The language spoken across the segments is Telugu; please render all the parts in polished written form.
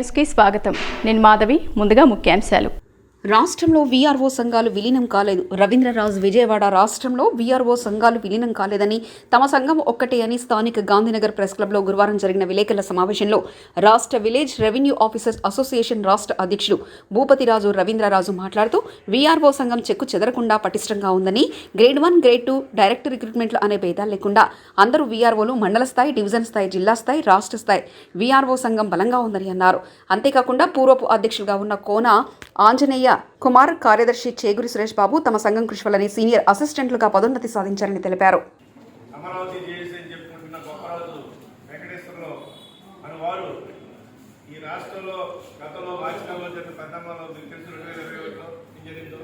న్యూస్కి స్వాగతం. నేను మాధవి. ముందుగా ముఖ్యాంశాలు. రాష్ట్రంలో వీఆర్ఓ సంఘాలు విలీనం కాలేదు. రవీంద్రరాజు విజయవాడ. రాష్ట్రంలో వీఆర్ఓ సంఘాలు విలీనం కాలేదని, తమ సంఘం ఒక్కటే అని స్థానిక గాంధీనగర్ ప్రెస్ క్లబ్లో గురువారం జరిగిన విలేకరుల సమావేశంలో రాష్ట్ర విలేజ్ రెవెన్యూ ఆఫీసర్స్ అసోసియేషన్ రాష్ట్ర అధ్యక్షుడు భూపతిరాజు రవీంద్రరాజు మాట్లాడుతూ, వీఆర్ఓ సంఘం చెక్కు చెదరకుండా పటిష్టంగా ఉందని, గ్రేడ్ 1, గ్రేడ్ 2 డైరెక్ట్ రిక్రూట్మెంట్లు అనే భేదాలు లేకుండా అందరూ వీఆర్ఓలు మండల స్థాయి, డివిజన్ స్థాయి, జిల్లా స్థాయి, రాష్ట్ర స్థాయి వీఆర్ఓ సంఘం బలంగా ఉందని అన్నారు. అంతేకాకుండా పూర్వపు అధ్యక్షుడిగా ఉన్న కోన ఆంజనేయ కుమార్, కార్యదర్శి చేగురి సురేష్ బాబు తమ సంఘం కృషి వల్లనే సీనియర్ అసిస్టెంట్లుగా పదోన్నతి సాధించారని తెలిపారు. అమరావతి చేసి చెప్పుకుంటున్న గొప్పరాజు వెంకటేశ్వరరావు అని వారు ఈ రాష్ట్రంలో గతంలో మార్చిలో జరిగిన పెద్దమ్మలో తెలుసు 2021లో జరిగిందో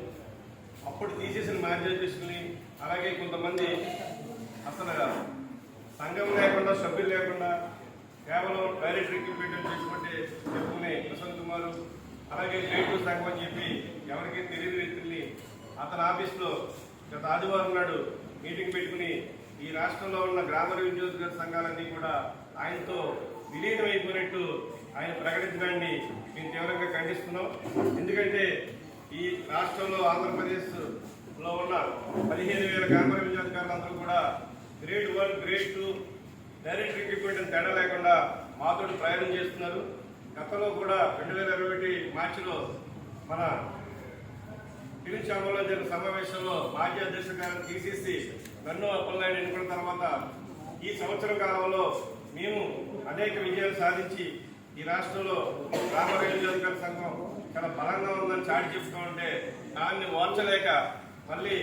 అప్పుడు తీసేసిన మార్గదర్శకుని, అలాగే కొంతమంది అసలు సంఘం లేకుండా, సభ్యులు లేకుండా కేవలం డైరెక్ట్ రిక్రూట్మెంట్ చేసుకుంటే చెప్పుకునే ప్రశాంత్ కుమార్, అలాగే గ్రేడ్ 2 సంఘం అని చెప్పి ఎవరికీ తెలియని వ్యక్తుల్ని అతని ఆఫీస్లో గత ఆదివారం నాడు మీటింగ్ పెట్టుకుని ఈ రాష్ట్రంలో ఉన్న గ్రామ రెవెన్యూ సంఘాలన్నీ కూడా ఆయనతో విలీనం అయిపోయినట్టు ఆయన ప్రకటించడాన్ని మేము తీవ్రంగా ఖండిస్తున్నాం. ఎందుకంటే ఈ రాష్ట్రంలో ఆంధ్రప్రదేశ్లో ఉన్న 15,000 గ్రామ రెవెన్యూ అధికారులందరూ కూడా గ్రేడ్ 1, గ్రేడ్ 2 డైరెక్ట్ రిక్రూట్మెంట్ తేడా లేకుండా మాతోటి ప్రయాణం చేస్తున్నారు. గతంలో కూడా 2021 మార్చిలో మన టీవీలో జరిగిన సమావేశంలో మాజీ అధ్యక్షుడు గారిని తీసేసి నన్ను అప్పలనాయుడు ఎన్నుకున్న తర్వాత ఈ సంవత్సరం కాలంలో మేము అనేక విజయాలు సాధించి ఈ రాష్ట్రంలో గ్రామ రెవెన్యూ అధికారుల సంఘం చాలా బలంగా ఉందని చాటి చెప్తూ ఉంటే దాన్ని ఓర్చలేక మళ్ళీ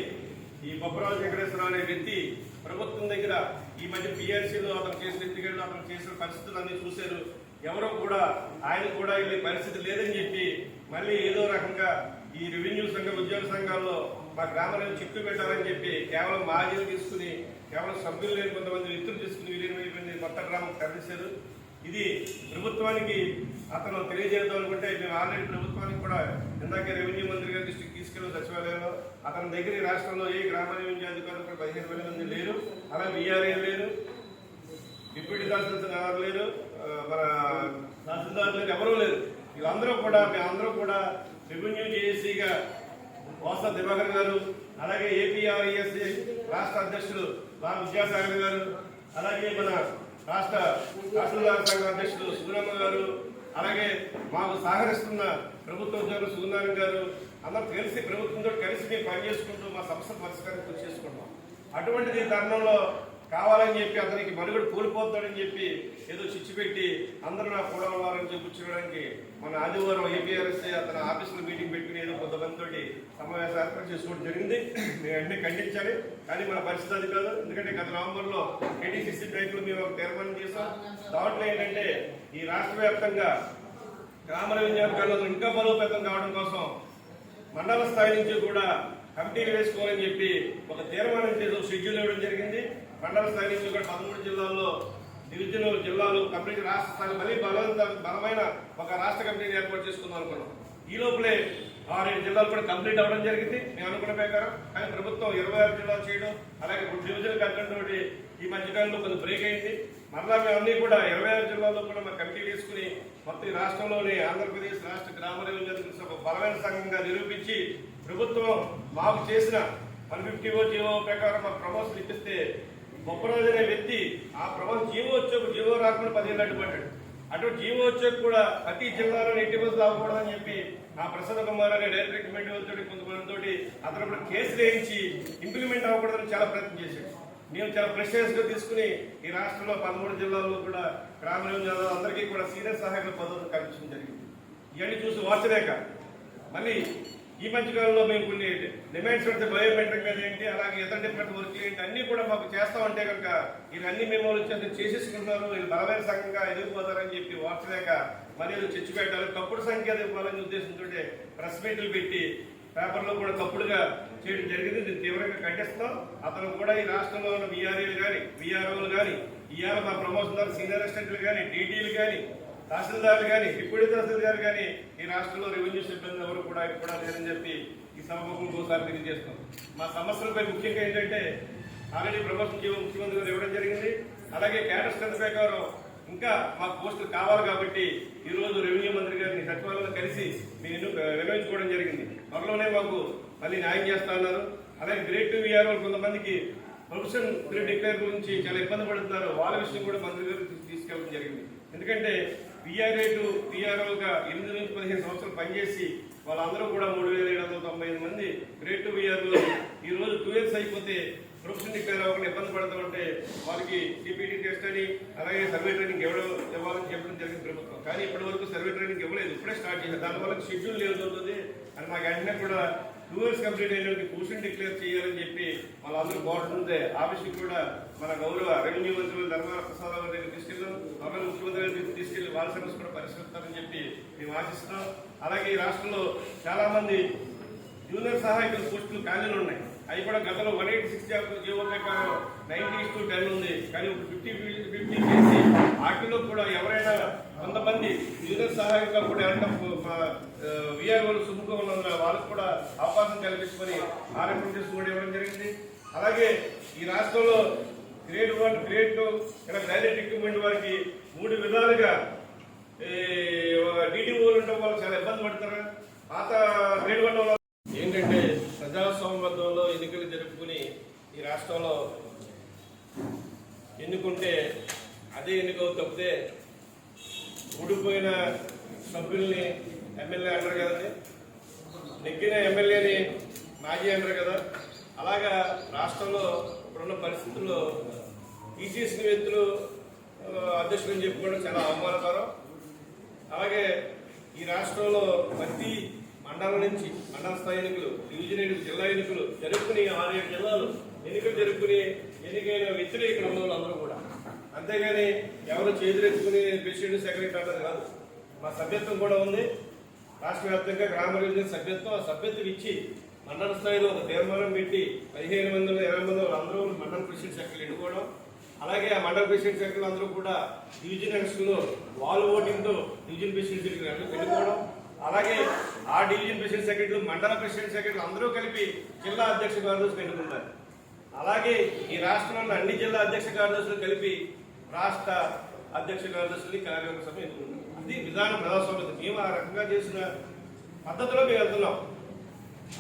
ఈ బొప్పరాజు వెంకటేశ్వరరావు అనే వ్యక్తి ప్రభుత్వం దగ్గర ఈ మధ్య పిఆర్సీలో అతను చేసిన ఎత్తుకెళ్ళు, అతను చేసిన పరిస్థితులన్నీ చూశారు. ఎవరో కూడా ఆయన కూడా వెళ్ళే పరిస్థితి లేదని చెప్పి మళ్ళీ ఏదో రకంగా ఈ రెవెన్యూ సంఘం, ఉద్యోగ సంఘాల్లో మా గ్రామాలను చిక్కు పెట్టాలని చెప్పి కేవలం మాజీలు తీసుకుని, కేవలం సభ్యులు లేని కొంతమంది వ్యక్తులు తీసుకుని విలీనమైపోయింది కొత్త గ్రామం తరలిశారు. ఇది ప్రభుత్వానికి అతను తెలియజేద్దాం అనుకుంటే మేము ఆల్రెడీ ప్రభుత్వానికి కూడా ఇందాకే రెవెన్యూ మంత్రి గారి దృష్టికి తీసుకెళ్ళి సచివాలయంలో అతని దగ్గర ఈ రాష్ట్రంలో ఏ గ్రామ రెవెన్యూ అధికారులు 15,000 మంది లేరు, అలాగే వీఆర్ఏ లేరు, డిప్యూటీ తహసీల్దార్ ఎవరు లేరు, మన తహసీల్దార్ లేరు, ఎవరూ లేరు. వీళ్ళందరూ కూడా మేమందరూ కూడా రెవెన్యూ జేఏసీగా వాసా దివాకర్ గారు, అలాగే ఏపీఆర్ఈఎస్సీ రాష్ట్ర అధ్యక్షుడు రామ్ విద్యాసాగర్ గారు, అలాగే మన రాష్ట్ర తహసీల్దార్ సంఘ అధ్యక్షుడు సుగుణమ్మ గారు, అలాగే మాకు సహకరిస్తున్న ప్రభుత్వ ఉద్యోగులు సుగుణారాయణ గారు అందరూ కలిసి ప్రభుత్వంతో కలిసి మేము పనిచేసుకుంటూ మా సమస్య పరిష్కారం కృషి చేసుకుంటాం. అటువంటిది తరుణంలో కావాలని చెప్పి అతనికి మనుగడ కోల్పోతాడని చెప్పి ఏదో చిచ్చు పెట్టి అందరూ నాకు కూడా ఉన్నారని చెప్పి కూర్చోడానికి మన ఆదివారం ఏపీఆర్ఎస్ఏ అతని ఆఫీసులో మీటింగ్ పెట్టుకుని ఏదో కొంతమందితో సమావేశం ఏర్పాటు చేసుకోవడం జరిగింది. మేము అన్నీ ఖండించాలి, కానీ మన పరిస్థితి అది కాదు. ఎందుకంటే గత నవంబర్లో KTCC బ్యాంకులు మేము ఒక తీర్మానం చేసాం. దాంట్లో ఏంటంటే ఈ రాష్ట్ర వ్యాప్తంగా గ్రామ రెవెన్యూ అధికారులు ఇంకా బలోపేతం కావడం కోసం మండల స్థాయి నుంచి కూడా కమిటీలు వేసుకోవాలని చెప్పి ఒక తీర్మానం చేసి షెడ్యూల్ ఇవ్వడం జరిగింది. మండల స్థాయి నుంచి కూడా 13 జిల్లాల్లో, డివిజన్ జిల్లాలు కంప్లీట్ రాష్ట్ర స్థాయి మళ్ళీ బలమైన ఒక రాష్ట్ర కమిటీని ఏర్పాటు చేసుకుందాం అనుకున్నాం. ఈ లోపలే 6-7 జిల్లాలు కూడా కంప్లీట్ అవ్వడం జరిగింది మేము అనుకున్న ప్రకారం. కానీ ప్రభుత్వం 26 జిల్లాలు చేయడం, అలాగే డివిజన్ కట్టడంతో ఈ మధ్యకాలంలో కొంచెం బ్రేక్ అయింది. మరలా మేము అన్ని కూడా 26 జిల్లాల్లో కూడా మా కమిటీ తీసుకుని మొత్తం ఈ రాష్ట్రంలోని ఆంధ్రప్రదేశ్ రాష్ట్ర గ్రామ రెవెన్యూ ఒక బలమైన సంఘంగా నిరూపించి ప్రభుత్వం మాకు చేసిన 150 జీవో ప్రకారం మాకు ప్రమోషన్ ఇప్పిస్తే బొప్పరాజు అనే వ్యక్తి ఆ ప్రమోషన్ జీవో రాకుండా 10 ఏళ్ళు అడ్డుపడ్డాడు. అటువంటి జీవో వచ్చాక కూడా ప్రతి జిల్లాలో ఎట్టి బస్సులు అవ్వకూడదని చెప్పి ఆ ప్రసాద్ కుమార్ అనే డైరెక్ట్ రికమెండ్ తోటి కొంతమందితో అతను కూడా కేసులు వేయించి ఇంప్లిమెంట్ అవ్వకూడదని చాలా ప్రయత్నం చేశాడు. మేము చాలా ప్రెషర్స్గా తీసుకుని ఈ రాష్ట్రంలో 13 జిల్లాల్లో కూడా గ్రామ రెవెన్యూ అందరికీ కూడా సీనియర్ సహాయక పదవులు కల్పించడం జరిగింది. ఇవన్నీ చూసి వార్చలేక మళ్ళీ ఈ మధ్యకాలంలో మేము కొన్ని డిమాండ్స్ పెడితే బయోమెట్రిక్ మీద ఏంటి, అలాగే ఇతర డిఫరెంట్ వర్క్లు ఏంటి అన్నీ కూడా మాకు చేస్తామంటే కనుక ఇవన్నీ మేము చేసేసుకుంటున్నారు, వీళ్ళు బలమైన సంఘంగా ఎదిగిపోతారని చెప్పి వార్చలేక మళ్ళీ చర్చ పెట్టాలి, తప్పుడు సంఖ్య ఇవ్వాలనే ఉద్దేశంతో ప్రెస్ మీట్లు పెట్టి పేపర్లో కూడా తప్పుడుగా చేయడం జరిగింది. దీన్ని తీవ్రంగా ఖండిస్తున్నాం. అతను కూడా ఈ రాష్ట్రంలో ఉన్న వీఆర్ఏలు కానీ, వీఆర్ఓలు కానీ, ఇవాళ మా ప్రమోషన్ సీనియర్ అసిస్టెంట్లు కానీ, టీటీలు కానీ, తహసీల్దార్లు కానీ, డిప్యూటీ తహసీల్దార్ కానీ ఈ రాష్ట్రంలో రెవెన్యూ సిబ్బంది ఎవరు కూడా లేరని చెప్పి ఈ సభకు ఒకసారి తెలియజేస్తున్నాం. మా సమస్యలపై ముఖ్యంగా ఏంటంటే ఆల్రెడీ ప్రమోషన్ జీవో ముఖ్యమంత్రి గారు ఇవ్వడం జరిగింది. అలాగే క్యాడర్ స్ట్రెంత్ ప్రకారం ఇంకా మాకు పోస్టులు కావాలి కాబట్టి ఈరోజు రెవెన్యూ మంత్రి గారిని సచివాలయంలో కలిసి మేము నిర్వహించుకోవడం జరిగింది. త్వరలోనే మాకు మళ్ళీ న్యాయం చేస్తా ఉన్నారు. అలాగే గ్రేడ్ 2 VRO కొంతమందికి ప్రొఫెషన్ డిక్లేర్ గురించి చాలా ఇబ్బంది పడుతున్నారు. వాళ్ళ విషయం కూడా మంత్రి గారు తీసుకెళ్ళడం జరిగింది. ఎందుకంటే VROగా 8 నుంచి 15 సంవత్సరాలు పనిచేసి వాళ్ళందరూ కూడా 3,795 మంది గ్రేడ్ 2 VRO ఈ రోజు 2 years అయిపోతే ప్రొఫెషన్ డిక్లేర్ అవ్వకుండా ఇబ్బంది పడుతుంటే వాళ్ళకి CPT టెస్ట్ అని అలాగే సర్వే ట్రైనింగ్ ఇవ్వాలని చెప్పడం జరిగింది ప్రభుత్వం. కానీ ఇప్పటి వరకు సర్వే ట్రైనింగ్ ఇవ్వలేదు, ఇప్పుడే స్టార్ట్ చేశారు. దానివల్ల షెడ్యూల్ లేదు అవుతుంది అని మాకు వెంటనే కూడా 2 years కంప్లీట్ అయిన ప్రొఫెషన్ డిక్లేర్ చేయాలని చెప్పి వాళ్ళందరూ కోరుతుంటే ఆ విషయం కూడా మన గౌరవ రెవెన్యూ మంత్రులు ధర్మాన ప్రసాద్ గారి దగ్గర తీసుకెళ్ళాం, అలాగే ముఖ్యమంత్రి గారి దగ్గర తీసుకెళ్లి వాళ్ళ సమస్య కూడా పరిష్కరిస్తారని చెప్పి మేము ఆశిస్తున్నాం. అలాగే ఈ రాష్ట్రంలో చాలా మంది జూనియర్ సహాయకుల పోస్టులు ఖాళీలు ఉన్నాయి. అవి కూడా గతంలో 186 జీవో ప్రకారం 90:10 ఉంది. కానీ ఇప్పుడు 50-50 చేసి వాటిలో కూడా ఎవరైనా కొంతమంది జూనియర్ సహాయకులు కూడా ఎవరైనా VROలు సుముఖంగా ఉన్నందున వాళ్ళకు కూడా అవకాశం కల్పించుకొని ఆ రిప్రజెంటేషన్ కూడా ఇవ్వడం జరిగింది. అలాగే ఈ రాష్ట్రంలో గ్రేడ్ 1, గ్రేడ్ 2 ఇలా డైరెక్ట్ ఎక్విప్మెంట్ వారికి 3 విధాలుగా DDOలు ఉండడం వల్ల చాలా ఇబ్బంది పడతారు. పాత గ్రేడ్ 1 ఏంటంటే ప్రజాస్వామ్యంలో ఎన్నికలు జరుపుకుని ఈ రాష్ట్రంలో ఎన్నుకుంటే అదే ఎన్నిక తప్పితే ఊడిపోయిన సభ్యుల్ని ఎమ్మెల్యే అంటారు కదండి, నెగ్గిన ఎమ్మెల్యేని మాజీ అంటారు కదా. అలాగా రాష్ట్రంలో ఇప్పుడున్న పరిస్థితుల్లో తీసేసిన వ్యక్తులు అధ్యక్షులని చెప్పుకోవడం చాలా అవమానకరం. అలాగే ఈ రాష్ట్రంలో ప్రతి మండలం నుంచి మండల స్థాయి ఎన్నికలు, డివిజన్ ఎన్నికలు, జిల్లా ఎన్నికలు జరుపుకుని 6-7 జిల్లాలు ఎన్నికలు జరుపుకుని ఎన్నికైన వ్యక్తులు ఇక్కడ ఉన్న వాళ్ళందరూ కూడా. అంతేగాని ఎవరు చేతులెత్తుకుని ప్రెసిడెంట్ సెక్రటరీ అంటారు కాదు. మా సభ్యత్వం కూడా ఉంది. రాష్ట్ర వ్యాప్తంగా గ్రామ రివిజన్ సభ్యత్వం, ఆ సభ్యత్వం ఇచ్చి మండల స్థాయిలో ఒక తీర్మానం పెట్టి 15 మంది 20 మంది అందరూ మండల ప్రెసిడెంట్ సెక్రటరీ ఎన్నుకోవడం. అలాగే ఆ మండల ప్రెసిడెంట్ సెక్రటరీలు అందరూ కూడా డివిజన్ ఎలక్షన్లో వాల్ ఓటింగ్తో డివిజన్ ప్రెసిడెంట్ సెక్రటరీ ఎన్నుకోవడం. అలాగే ఆ డివిజన్ ప్రెసిడెంట్ సెక్రటరీలు, మండల ప్రెసిడెంట్ సెక్రటరీలు అందరూ కలిపి జిల్లా అధ్యక్ష కార్యదర్శులు ఎన్నుకుంటారు. అలాగే ఈ రాష్ట్రంలో అన్ని జిల్లా అధ్యక్ష కార్యదర్శులు కలిపి రాష్ట్ర అధ్యక్ష కార్యదర్శుల్ని కార్యవర్గ సభ ఎన్నుకుంటారు. అది విధానం ప్రజాస్వామ్యం. మేము ఆ రకంగా చేసిన పద్ధతిలో మేము వెళ్తున్నాం.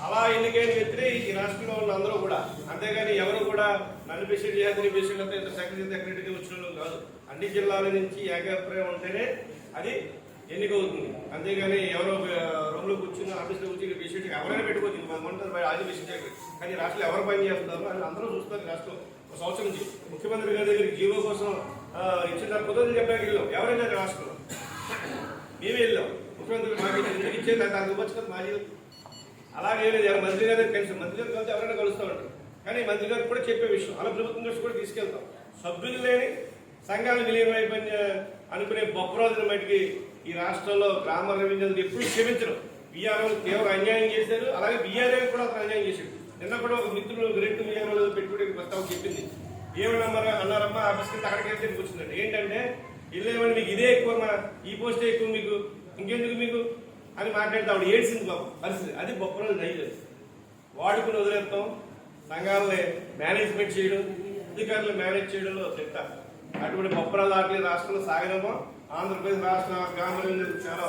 అలా ఎన్నికైన వ్యక్తులే ఈ రాష్ట్రంలో ఉన్న అందరూ కూడా. అంతేగాని ఎవరు కూడా నన్ను ప్రెసిడెంట్ చేయాలని ప్రెసిడెంట్ సెక్రటరీ వచ్చిన వాళ్ళు కాదు. అన్ని జిల్లాల నుంచి ఏకాభిప్రాయం ఉంటేనే అది ఎన్నికవుతుంది. అంతేగాని ఎవరో రూమ్లో కూర్చుని ఆఫీస్లో కూర్చుని ప్రెసిడెంట్ ఎవరైనా పెట్టుకోవచ్చు, మనమంటారు ఆది ప్రెసిడెంట్. కానీ రాష్ట్రంలో ఎవరు పని చేస్తున్నారు అని అందరూ చూస్తారు. రాష్ట్రం ఒక సంవత్సరం నుంచి ముఖ్యమంత్రి గారి దగ్గర జీవో కోసం ఇచ్చిన కుదరదు చెప్పడానికి వెళ్ళాం. ఎవరైనా రాష్ట్రంలో మేమే వెళ్ళాం. ముఖ్యమంత్రి మాకు ఎందుకు ఇచ్చేది దానికి ఇవ్వచ్చు కదా మాజీ. అలాగే లేదు, మంత్రి గారు కలిసి మంత్రి గారు కలిసి ఎవరైనా కలుస్తూ ఉంటారు. కానీ మంత్రి గారికి కూడా చెప్పే విషయం అలా ప్రభుత్వం దృష్టి కూడా తీసుకెళ్తాం. సభ్యులు లేని సంఘాలు విలీనమైపోయిన అనుకునే బొప్పరాజుల మట్టికి ఈ రాష్ట్రంలో గ్రామ రెవెన్యూ ఎప్పుడు క్షమించరు. VRO తీవ్ర అన్యాయం చేశారు. అలాగే VRO కూడా అతను అన్యాయం చేశాడు. నిన్న కూడా ఒక మిత్రులు గ్రేడ్ 2 VRO పెట్టుకోవడానికి ప్రస్తావన చెప్పింది. ఏమన్నా అన్నారమ్మా ఆఫీస్కి అక్కడికి వెళ్తే కూర్చున్నాడు. ఏంటంటే ఇల్లేమని మీకు ఇదే ఎక్కువ, ఈ పోస్టే ఎక్కువ, మీకు ఇంకెందుకు మీకు అని మాట్లాడితే ఆవిడ ఏడ్చింది బాబు పరిస్థితి. అది బొప్పరాజు నైజం. వాడుకుని వదిలేస్తాం. సంఘాలని మేనేజ్మెంట్ చేయడం, అధికారులు మేనేజ్ చేయడంలో తిట్టా. అటువంటి బొప్పరాజు ఆటలు రాష్ట్రంలో సాగడమో ఆంధ్రప్రదేశ్ రాష్ట్ర గ్రామ చాలా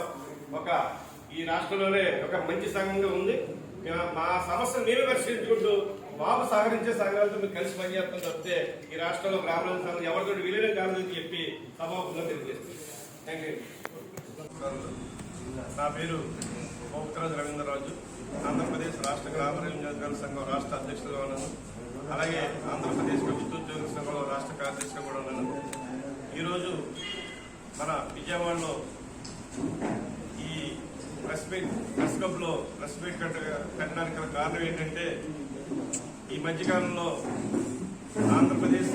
ఈ రాష్ట్రంలోనే ఒక మంచి సంఘంగా ఉంది. మా సమస్యను మేమే పరిశీలించుకుంటూ మాకు సహకరించే సంఘాలతో మీరు కలిసి పనిచేస్తాం తప్పితే ఈ రాష్ట్రంలో గ్రామ సంఘం ఎవరితో విలీనం కాదని చెప్పి సభాముఖంగా తెలియజేస్తుంది. Thank you. నా పేరు పోక్రాజు రవీంద్రరాజు. ఆంధ్రప్రదేశ్ రాష్ట్ర గ్రామ రెవెన్యూ సంఘం రాష్ట్ర అధ్యక్షులుగా ఉన్నాను. అలాగే ఆంధ్రప్రదేశ్ ప్రభుత్వ ఉద్యోగ సంఘంలో రాష్ట్ర కార్యదర్శిగా కూడా ఉన్నాను. ఈరోజు మన విజయవాడలో ఈ ప్రెస్ క్లబ్లో ప్రెస్ మీట్ పెట్టడానికి గల కారణం ఏంటంటే ఈ మధ్యకాలంలో ఆంధ్రప్రదేశ్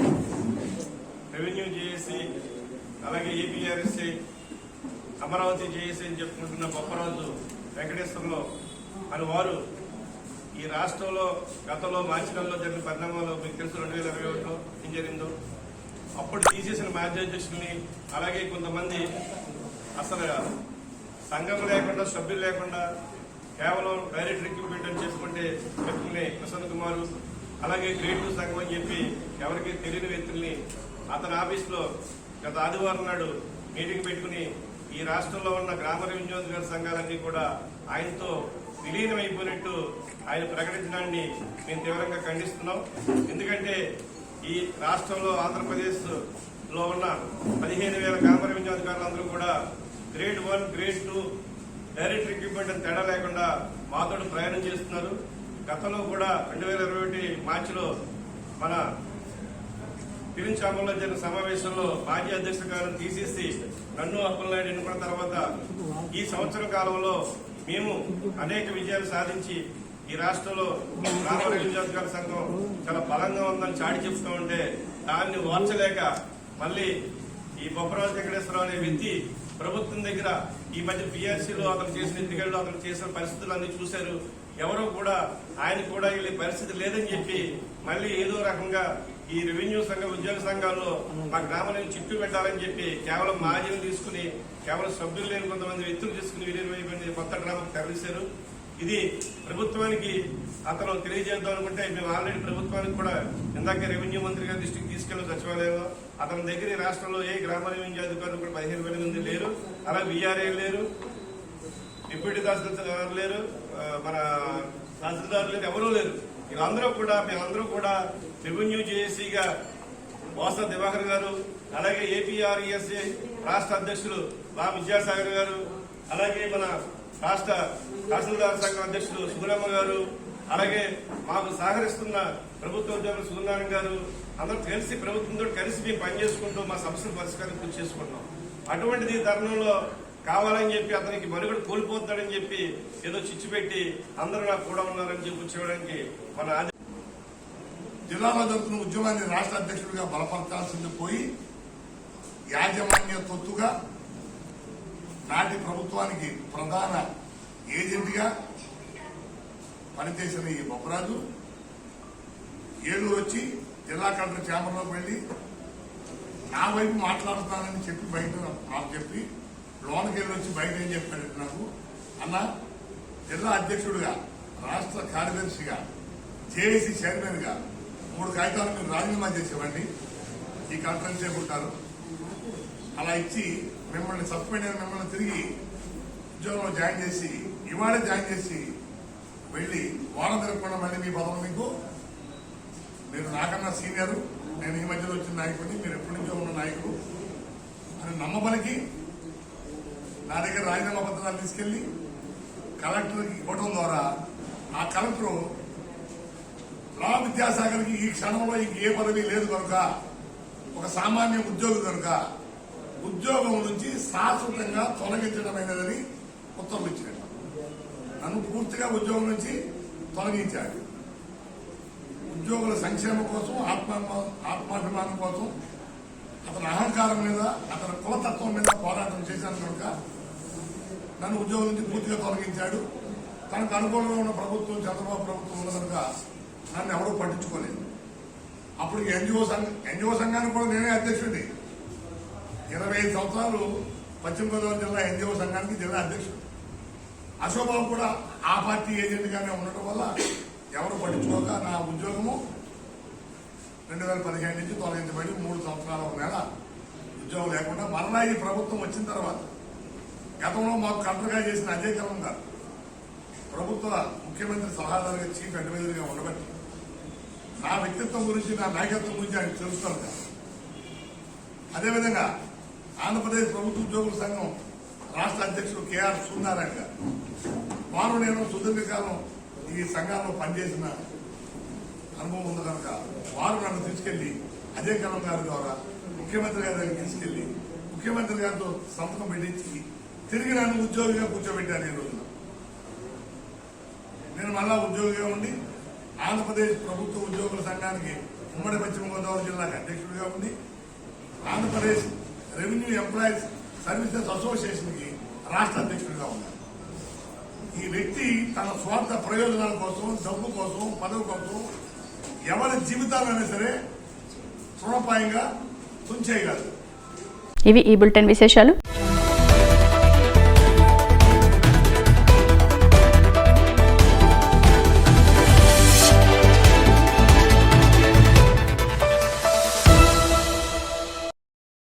రెవెన్యూ జేఏసీ అలాగే ఏపీఆర్ఎస్సీ అమరావతి జేఏసీ అని చెప్పుకుంటున్న బొప్పరాజు వెంకటేశ్వర్లో అని వారు ఈ రాష్ట్రంలో గతంలో మార్చి నెలలో జరిగిన పరిణామాలు మీకు తెలుసు. 2021లో ఏం జరిగిందో అప్పుడు తీసేసిన మాజీ అధ్యక్షుల్ని అలాగే కొంతమంది అసలు సంఘం లేకుండా సభ్యులు లేకుండా కేవలం డైరెక్ట్ రిక్రూట్మెంట్ అని చేసుకుంటే వ్యక్తుల్ని ప్రసన్న కుమార్ అలాగే గ్రేడ్ 2 సంఘం అని చెప్పి ఎవరికి తెలియని వ్యక్తుల్ని అతని ఆఫీస్లో గత ఆదివారం నాడు మీటింగ్ పెట్టుకుని ఈ రాష్ట్రంలో ఉన్న గ్రామ రెవెన్యూ అధికారుల సంఘాలన్నీ కూడా ఆయనతో విలీనమైపోయినట్టు ఆయన ప్రకటించడాన్ని మేము తీవ్రంగా ఖండిస్తున్నాం. ఎందుకంటే ఈ రాష్ట్రంలో ఆంధ్రప్రదేశ్లో ఉన్న 15,000 గ్రామ రెవెన్యూ అధికారులందరూ కూడా గ్రేడ్ 1, గ్రేడ్ 2 డైరెక్ట్ రిక్రూట్మెంట్ అని తేడా లేకుండా మాతో ప్రయాణం చేస్తున్నారు. గతంలో కూడా 2021 మార్చిలో మన పిలించాంబలో జరిగిన సమావేశంలో మాజీ అధ్యక్షుల గారిని తీసేసి నన్ను అప్పలనాయుడు ఎన్నుకున్న తర్వాత ఈ సంవత్సర కాలంలో మేము అనేక విజయాలు సాధించి ఈ రాష్ట్రంలో గ్రామ రెవెన్యూ అధికారుల సంఘం చాలా బలంగా ఉందని చాటి చెప్తూ ఉంటే దాన్ని ఓర్చలేక మళ్ళీ ఈ బొప్పరాజు వెంకటేశ్వరరావు అనే వ్యక్తి ప్రభుత్వం దగ్గర ఈ మధ్య పిఆర్సీలో అతను చేసిన ఎన్నికల్లో అతను చేసిన పరిస్థితులన్నీ చూశారు. ఎవరో కూడా ఆయన కూడా వీళ్ళ పరిస్థితి లేదని చెప్పి మళ్ళీ ఏదో రకంగా ఈ రెవెన్యూ సంఘం ఉద్యోగ సంఘాల్లో మా గ్రామాలను చిట్టు పెట్టాలని చెప్పి కేవలం మాజీలు తీసుకుని కేవలం సభ్యులు లేని కొంతమంది వ్యక్తులు తీసుకుని విలీనమైపోయింది కొత్త గ్రామం తరలిశారు. ఇది ప్రభుత్వానికి అతను తెలియజేద్దాం అనుకుంటే మేము ఆల్రెడీ ప్రభుత్వానికి కూడా ఇందాక రెవెన్యూ మంత్రి గారి దృష్టికి తీసుకెళ్లిన సచివాలయంలో అతని దగ్గర ఈ రాష్ట్రంలో ఏ గ్రామ రెవెన్యూ అధికారులు కూడా 15,000 మంది లేరు. అలా విఆర్ఏ లేరు, డిప్యూటీ తహసీల్దార్ లేరు, మన తహసీల్దార్ లేరు, ఎవరూ లేరు. మేమందరూ కూడా రెవెన్యూ జేఏసీగా వాస దివాకర్ గారు, అలాగే ఏపీఆర్ఈఎస్ఏ రాష్ట్ర అధ్యక్షులు బా విద్యాసాగర్ గారు, అలాగే మన రాష్ట్ర తహసీల్దార్ సంఘం అధ్యక్షులు సుగుణమ్మ గారు, అలాగే మాకు సహకరిస్తున్న ప్రభుత్వ ఉద్యోగులు సుగుణారాయణ గారు అందరూ కలిసి ప్రభుత్వంతో కలిసి మేము పనిచేసుకుంటూ మా సమస్యలు పరిష్కారం కృషి చేసుకుంటున్నాం. అటువంటిది తరుణంలో కావాలని చెప్పి అతనికి మనుగడ కోల్పోతాడని చెప్పి ఏదో చిచ్చు పెట్టి అందరూ నాకు కూడా ఉన్నారని చెప్పి చేయడానికి మన జిల్లాలో జరుగుతున్న ఉద్యమాన్ని రాష్ట్ర అధ్యక్షుడిగా బలపరచాల్సింది పోయి యాజమాన్య తొత్తుగా నాటి ప్రభుత్వానికి ప్రధాన ఏజెంట్గా పనిచేసిన ఈ బొప్పరాజు ఏలూరు వచ్చి జిల్లా కలెక్టర్ ఛాంబర్లోకి వెళ్లి నా వైపు మాట్లాడుతానని చెప్పి బయట నాకు చెప్పి లోనికి వెళ్ళి వచ్చి బయట ఏం చెప్పాడంటే నాకు అన్న జిల్లా అధ్యక్షుడిగా రాష్ట్ర కార్యదర్శిగా జేఏసీ చైర్మన్ గా 3 కాగితాలు మీరు రాజీనామా చేసేవండి ఈ కలెక్టర్ చేపట్టారు. అలా ఇచ్చి మిమ్మల్ని సస్పెండ్ అయిన మిమ్మల్ని తిరిగి ఉద్యోగంలో జాయిన్ చేసి ఇవాళే జాయిన్ చేసి వెళ్లి వారం తిరగకుండా మళ్ళీ మీ పదవులు మీకు మీరు నాకన్నా సీనియర్, నేను ఈ మధ్యలో వచ్చిన నాయకుడిని, మీరు ఎప్పటి నుంచో ఉన్న నాయకుడు అని నమ్మబలికి నా దగ్గర రాజీనామా పత్రాలు తీసుకెళ్లి కలెక్టర్కి ఇవ్వడం ద్వారా ఆ కలెక్టర్ రా విద్యాసాగర్కి ఈ క్షణంలో ఇంకే పదవి లేదు కనుక ఒక సామాన్య ఉద్యోగి కనుక ఉద్యోగం నుంచి శాశ్వతంగా తొలగించడమైనదని ఉత్తర్వులు ఇచ్చినట్టు నన్ను పూర్తిగా ఉద్యోగం నుంచి తొలగించాడు. ఉద్యోగుల సంక్షేమం కోసం ఆత్మాభిమానం కోసం అతని అహంకారం మీద అతని కులతత్వం మీద పోరాటం చేశాను కనుక నన్ను ఉద్యోగం నుంచి పూర్తిగా తొలగించాడు. తనకు అనుకూలంగా ఉన్న ప్రభుత్వం చంద్రబాబు ప్రభుత్వం ఉన్న కనుక నన్ను ఎవరూ పట్టించుకోలేదు. అప్పుడు ఎన్జిఓ సంఘానికి కూడా నేనే అధ్యక్షుడిని. 25 సంవత్సరాలు పశ్చిమ గోదావరి జిల్లా ఎన్జిఓ సంఘానికి జిల్లా అధ్యక్షుడు. అశోబాబు కూడా ఆ పార్టీ ఏజెంట్ గానే ఉండటం వల్ల ఎవరు పట్టించుకోక నా ఉద్యోగము 2015 నుంచి తొలగించబడి 3 సంవత్సరాల 1 నెల ఉద్యోగం లేకుండా మరలా ఈ ప్రభుత్వం వచ్చిన తర్వాత గతంలో మాకు కలెక్టర్గా చేసిన అజయ్ కలం గారు ప్రభుత్వ ముఖ్యమంత్రి సలహాదారుగా చీఫ్ అడ్వైజర్గా ఉండబట్టి నా వ్యక్తిత్వం గురించి నా నాయకత్వం గురించి ఆయన తెలుస్తారు కదా. అదేవిధంగా ఆంధ్రప్రదేశ్ ప్రభుత్వ ఉద్యోగుల సంఘం రాష్ట్ర అధ్యక్షుడు కేఆర్ సూర్యనారాయణ గారు వారు నేను సుదీర్ఘకాలం ఈ సంఘాల్లో పనిచేసిన అనుభవం ఉంది కనుక వారు నన్ను తీసుకెళ్లి అజయ్ కలం గారి ద్వారా ముఖ్యమంత్రి గారి దగ్గర తీసుకెళ్లి ముఖ్యమంత్రి గారితో సంతకం పెట్టించి తిరిగి నన్ను ఉద్యోగిగా కూర్చోబెట్టాను. ఈ రోజున నేను మళ్ళా ఉద్యోగిగా ఉండి ఆంధ్రప్రదేశ్ ప్రభుత్వ ఉద్యోగుల సంఘానికి ఉమ్మడి పశ్చిమ గోదావరి జిల్లాకి అధ్యక్షుడిగా ఉండి Andhra Pradesh revenue employees services association కి రాష్ట్ర అధ్యక్షుడిగా ఉన్నారు. ఈ వ్యక్తి తన స్వార్థ ప్రయోజనాల కోసం, డబ్బు కోసం, పదవి కోసం ఎవరి జీవితాలైనా సరే తృణప్రాయంగా తుంచేయగలరు. ఇవి ఈ బులెటిన్ విశేషాలు.